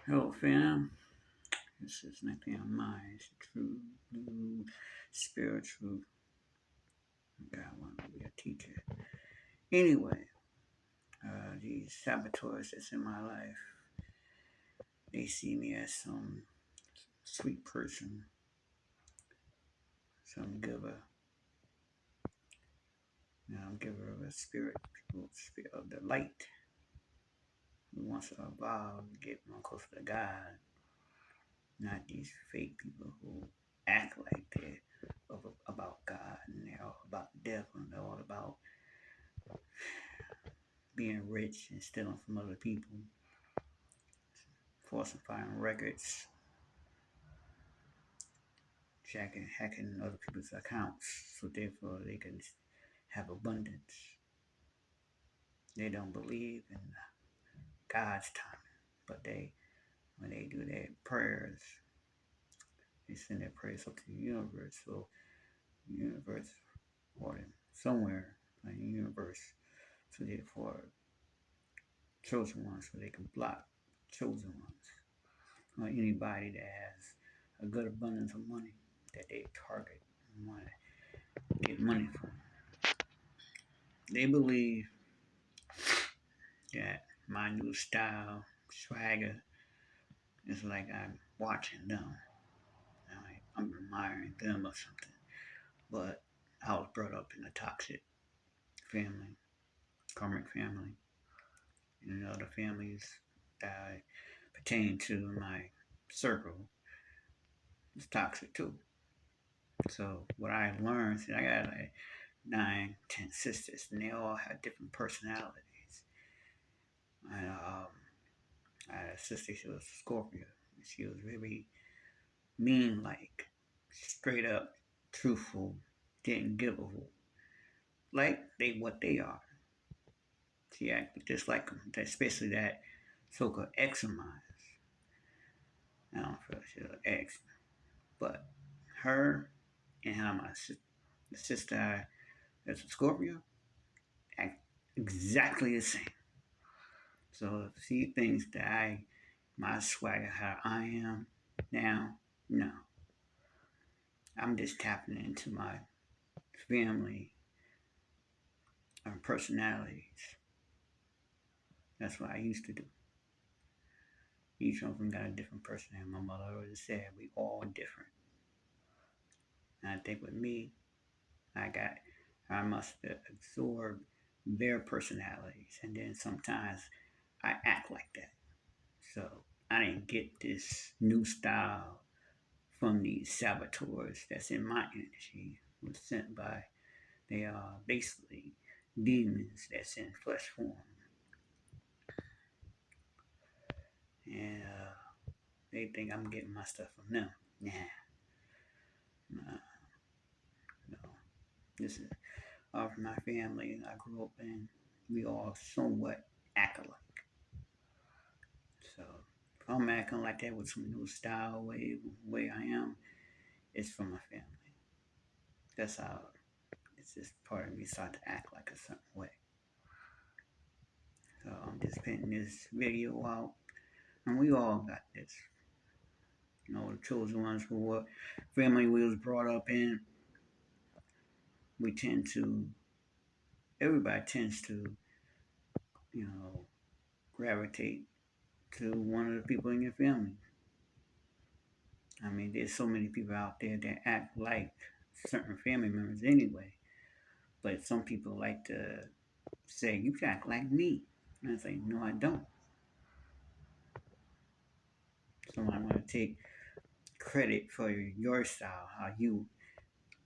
Hello, fam. This is Nathan Minds, true blue spiritual. God want to be a teacher. Anyway, these saboteurs that's in my life, they see me as some sweet person, some giver, giver of a spirit, spirit of the light, who wants to evolve, get more closer to God, not these fake people who act like they're about God and they're all about the devil and they're all about being rich and stealing from other people, falsifying records, hacking other people's accounts, so therefore they can have abundance. They don't believe in God's timing, but when they do their prayers, they send their prayers up to the universe. So the universe, or them somewhere in the universe, so therefore chosen ones, so they can block chosen ones, or anybody that has a good abundance of money that they target and want to get money from. They believe that my new style, swagger, is like I'm watching them. Like I'm admiring them or something. But I was brought up in a toxic family, karmic family, and the other families that I pertain to in my circle is toxic too. So what I learned, see, I got like 9, 10 sisters, and they all have different personalities. And I had a sister, she was a Scorpio. She was very mean, like straight up, truthful, didn't give a whoop. Like they what they are. She acted just like them, especially that so-called ex of mine. I don't feel she's an ex, but her and how my sister that's a Scorpio act exactly the same. So if she thinks that my swagger, how I am now, no. I'm just tapping into my family and personalities. That's what I used to do. Each one of them got a different personality. My mother always said we all different. And I think with me, I must absorb their personalities, and then sometimes I act like that. So I didn't get this new style from these saboteurs that's in my energy. It was sent by they are basically demons that's in flesh form, and they think I'm getting my stuff from them. Nah, nah, no. This is all from my family I grew up in. We all somewhat act alike. So if I'm acting like that with some new style way I am, it's from my family. That's how it's just part of me start to act like a certain way. So I'm just putting this video out, and we all got this. The chosen ones who what family we was brought up in, we tend to everybody tends to, you know, gravitate to one of the people in your family. I mean, there's so many people out there that act like certain family members anyway. But some people like to say, you act like me. And I say, no, I don't. Someone want to take credit for your style, how you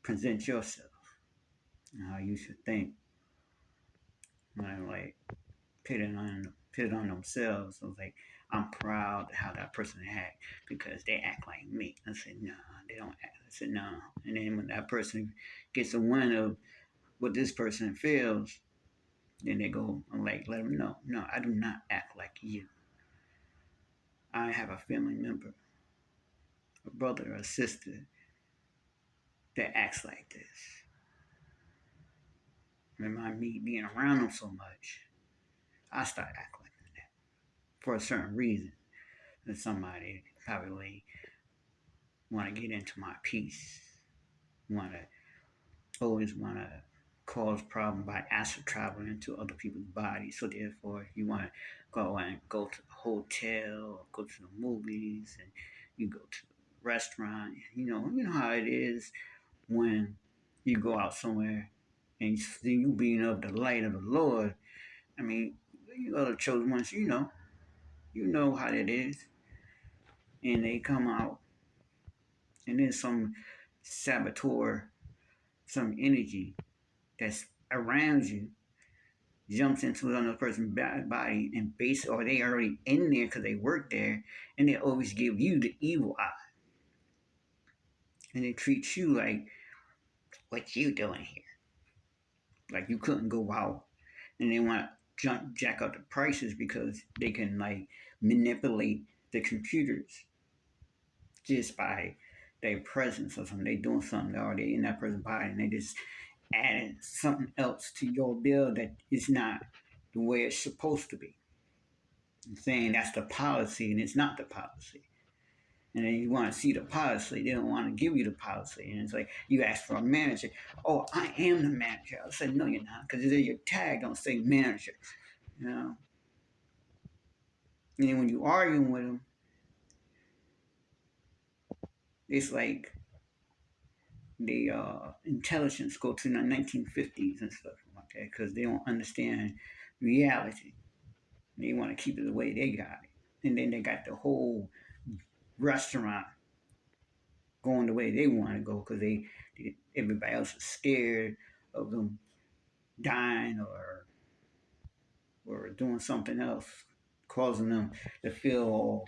present yourself, and how you should think. When I like put it on themselves. I was like, I'm proud of how that person act because they act like me. I said, no, they don't act. I said, no. And then when that person gets a win of what this person feels, then they go and like let them know, no, I do not act like you. I have a family member, a brother or a sister that acts like this. Remind me being around them so much, I start acting like that for a certain reason. somebody probably want to get into my peace, want to always want to cause problem by astral traveling into other people's bodies. So therefore, if you want to go to the hotel or go to the movies and you go to the restaurant, you know how it is when you go out somewhere and you see you being of the light of the Lord. I mean, you other chosen ones, you know how it is, and they come out, and then some saboteur, some energy that's around you jumps into another person's body and base, or they already in there because they work there, and they always give you the evil eye, and they treat you like, what you doing here? Like you couldn't go out, and they want to jack up the prices because they can like manipulate the computers just by their presence or something. They doing something, or they in that person's body, and they just adding something else to your bill that is not the way it's supposed to be. And saying that's the policy, and it's not the policy. And then you want to see the policy, they don't want to give you the policy. And it's like you ask for a manager. Oh, I am the manager. I said, no, you're not, because your tag don't say manager. You know. And then when you arguing with them, it's like the intelligence go to the 1950s and stuff like that because they don't understand reality. They want to keep it the way they got it. And then they got the whole restaurant going the way they want to go because everybody else is scared of them dying or doing something else, causing them to feel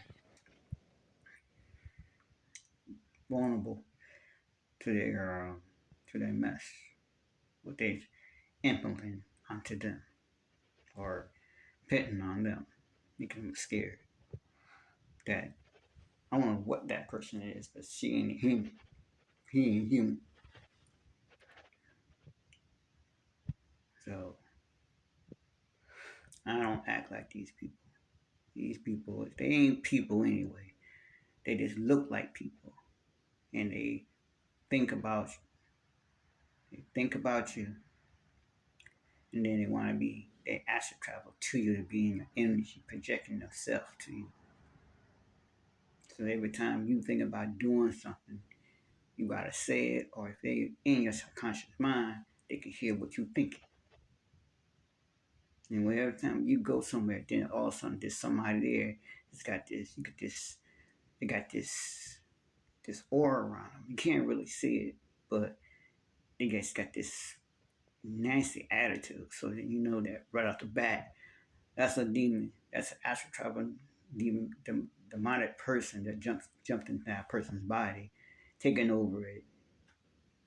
vulnerable to their mess, what they implementing onto them or pitting on them, making them scared. That I don't know what that person is, but she ain't human. He ain't human. So I don't act like these people. These people, they ain't people anyway. They just look like people, and they think about you. They think about you, and then they want to be. They astral travel to you to be in your energy, projecting themselves to you. So every time you think about doing something, you gotta say it, or if they in your subconscious mind, they can hear what you thinking. And when every time you go somewhere, then all of a sudden there's somebody there that's got this. They got this aura around them. You can't really see it, but they just got this nasty attitude. So that you know that right off the bat, that's a demon. That's an astral travel demon, demonic person that jumped into that person's body, taking over it,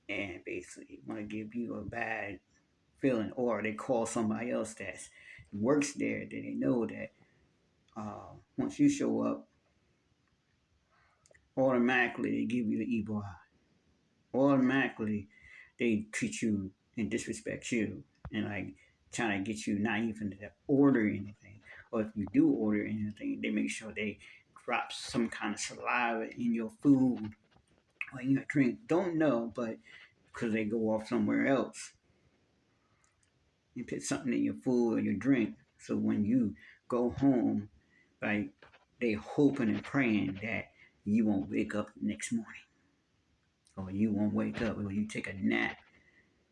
and basically want to give you a bad feeling, or they call somebody else that works there that they know that once you show up, automatically they give you the evil eye. Automatically they treat you and disrespect you and like trying to get you not even to order anything. Or if you do order anything, they make sure they drop some kind of saliva in your food or in your drink. Don't know, but because they go off somewhere else. You put something in your food or your drink. So when you go home, like they hoping and praying that you won't wake up the next morning. Or you won't wake up, or you take a nap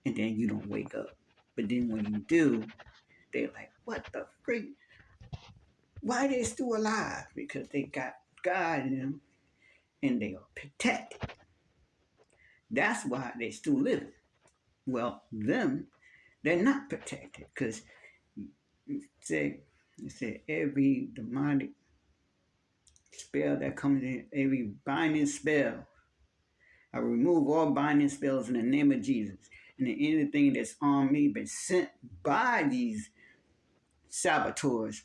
and then you don't wake up. But then when you do, they're like, what the freak? Why they still alive? Because they got God in them and they are protected. That's why they still living. Well, they're not protected because you say every demonic spell that comes in, every binding spell, I remove all binding spells in the name of Jesus. And anything that's on me been sent by these saboteurs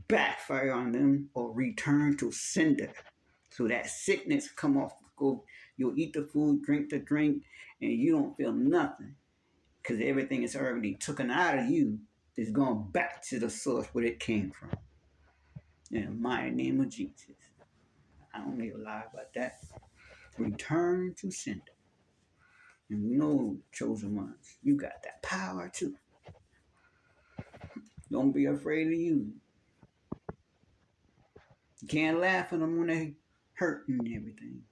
backfire on them or return to sender. So that sickness come off, go, you'll eat the food, drink the drink, and you don't feel nothing. Because everything is already taken out of you. It's going back to the source where it came from. In the mighty name of Jesus. I don't need to lie about that. Return to sender. And we know, chosen ones, you got that power too. Don't be afraid of you. You can't laugh at them when they hurt and everything.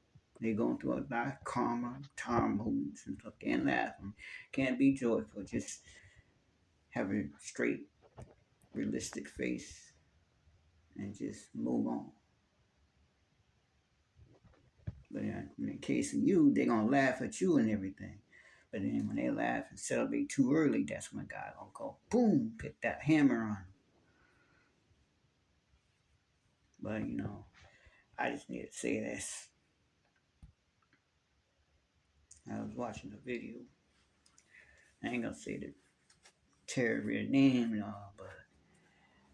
They going through a lot of karma, moments and stuff. Can't laugh. Can't be joyful. Just have a straight, realistic face and just move on. But in the case of you, they're gonna laugh at you and everything. But then when they laugh and celebrate too early, that's when God gonna go boom, pick that hammer on them. But I just need to say this. I was watching a video. I ain't gonna say the terrorist name and all, but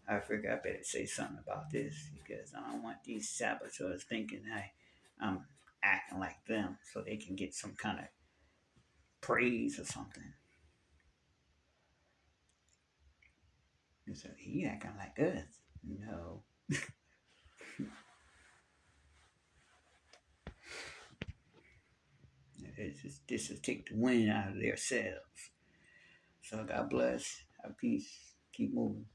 I figured I better say something about this because I don't want these saboteurs thinking I'm acting like them so they can get some kind of praise or something. They said, he acting like us. No. This is take the wind out of their sails. So God bless. Have peace. Keep moving.